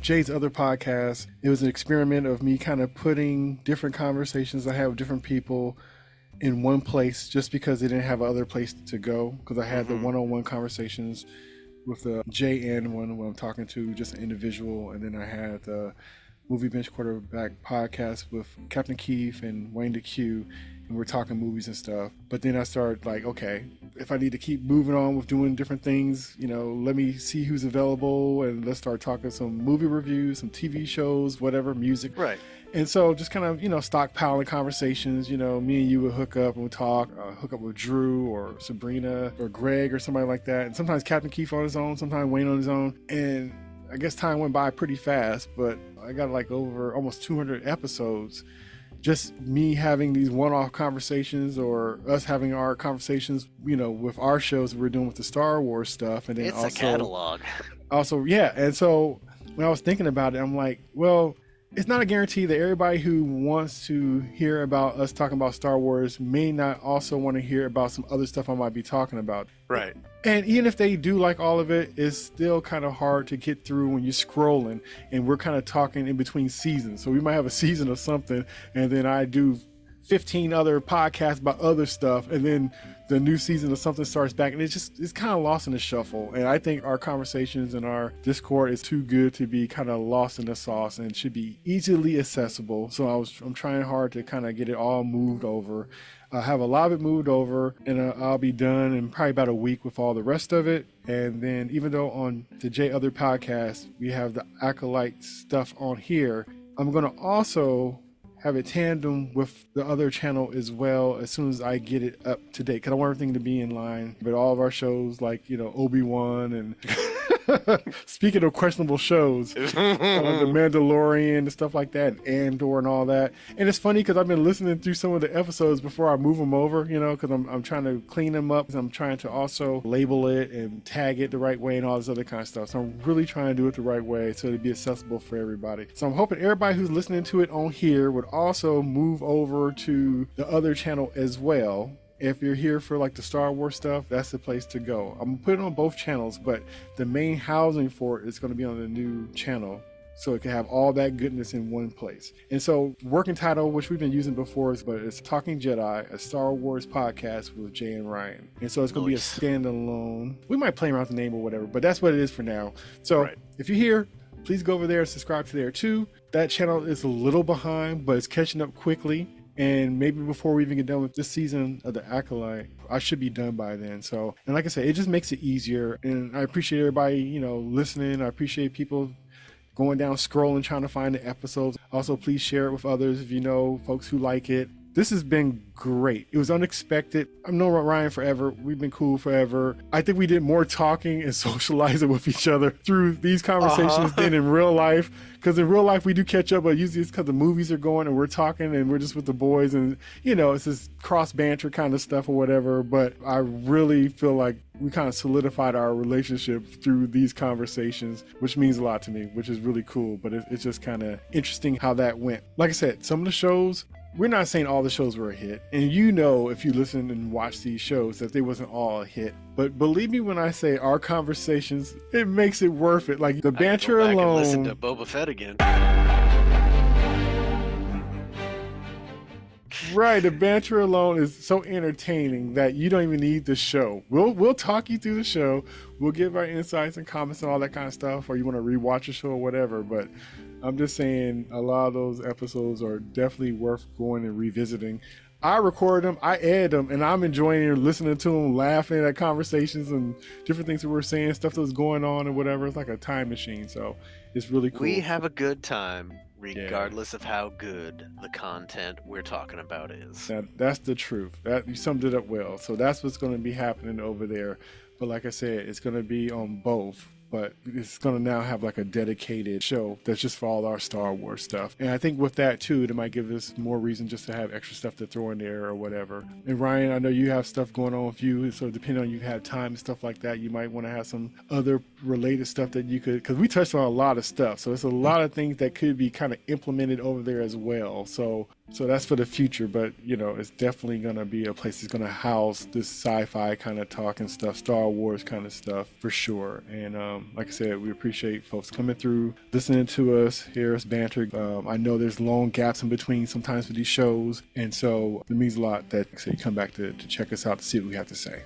Jay's other podcast. It was an experiment of me kind of putting different conversations I have with different people in one place just because they didn't have other place to go. Because I had the one-on-one conversations with the JN one when I'm talking to just an individual, and then I had the Movie Bench Quarterback podcast with Captain Keith and Wayne the Q, and we're talking movies and stuff. But then I started like, okay, if I need to keep moving on with doing different things, let me see who's available, and let's start talking some movie reviews, some TV shows, whatever, music. Right. And so just kind of, stockpiling conversations, me and you would hook up and we'll talk, hook up with Drew or Sabrina or Greg or somebody like that. And sometimes Captain Keith on his own, sometimes Wayne on his own. And I guess time went by pretty fast, but I got like over almost 200 episodes. Just me having these one-off conversations or us having our conversations, with our shows we're doing with the Star Wars stuff. And then it's a catalog. Also, yeah. And so when I was thinking about it, I'm like, well, it's not a guarantee that everybody who wants to hear about us talking about Star Wars may not also want to hear about some other stuff I might be talking about. Right. And even if they do like all of it, it's still kind of hard to get through when you're scrolling and we're kind of talking in between seasons. So we might have a season of something and then I do 15 other podcasts about other stuff, and then the new season of something starts back, and it's kind of lost in the shuffle. And I think our conversations and our Discord is too good to be kind of lost in the sauce, and should be easily accessible. So I'm trying hard to kind of get it all moved over. I have a lot of it moved over, and I'll be done in probably about a week with all the rest of it. And then even though on the J Other podcast we have the Acolyte stuff on here, I'm going to also have it tandem with the other channel as well as soon as I get it up to date, because I want everything to be in line. But all of our shows like Obi-Wan and speaking of questionable shows, The Mandalorian and stuff like that, and Andor and all that. And it's funny because I've been listening through some of the episodes before I move them over, because I'm trying to clean them up. I'm trying to also label it and tag it the right way and all this other kind of stuff. So I'm really trying to do it the right way so it'll be accessible for everybody. So I'm hoping everybody who's listening to it on here would also move over to the other channel as well. If you're here for like the Star Wars stuff, that's the place to go. I'm gonna put it on both channels, but the main housing for it is going to be on the new channel, so it can have all that goodness in one place. And so working title, which we've been using before, but it's Talking Jedi, a Star Wars podcast with Jay and Ryan. And so it's going to be a standalone. We might play around with the name or whatever, but that's what it is for now. So If you're here, please go over there and subscribe to there too. That channel is a little behind, but it's catching up quickly. And maybe before we even get done with this season of The Acolyte, I should be done by then. So, and like I said, it just makes it easier. And I appreciate everybody, listening. I appreciate people going down, scrolling, trying to find the episodes. Also, please share it with others if you know folks who like it. This has been great. It was unexpected. I've known Ryan forever. We've been cool forever. I think we did more talking and socializing with each other through these conversations than in real life. Because in real life, we do catch up, but usually it's because the movies are going and we're talking and we're just with the boys and, it's this cross banter kind of stuff or whatever. But I really feel like we kind of solidified our relationship through these conversations, which means a lot to me, which is really cool. But it's just kind of interesting how that went. Like I said, some of the shows, we're not saying all the shows were a hit. And if you listen and watch these shows, that they wasn't all a hit. But believe me when I say our conversations, it makes it worth it. Like the banter alone. And listen to Boba Fett again. Right, the banter alone is so entertaining that you don't even need the show. We'll talk you through the show. We'll give our insights and comments and all that kind of stuff, or you want to rewatch a show or whatever. But I'm just saying a lot of those episodes are definitely worth going and revisiting. I record them, I edit them, and I'm enjoying it, listening to them, laughing at conversations and different things that we're saying, stuff that's going on and whatever. It's like a time machine, so it's really cool. We have a good time regardless of how good the content we're talking about is. That's the truth. That you summed it up well. So that's what's going to be happening over there. But like I said, it's going to be on both. But it's going to now have like a dedicated show that's just for all our Star Wars stuff. And I think with that too, it might give us more reason just to have extra stuff to throw in there or whatever. And Ryan, I know you have stuff going on with you. So depending on you have time and stuff like that, you might want to have some other related stuff that you could, because we touched on a lot of stuff. So it's a lot of things that could be kind of implemented over there as well. So that's for the future, but it's definitely going to be a place that's going to house this sci-fi kind of talk and stuff, Star Wars kind of stuff for sure. And like I said, we appreciate folks coming through, listening to us, hear us banter. I know there's long gaps in between sometimes with these shows, and so it means a lot that, like I say, you come back to check us out to see what we have to say.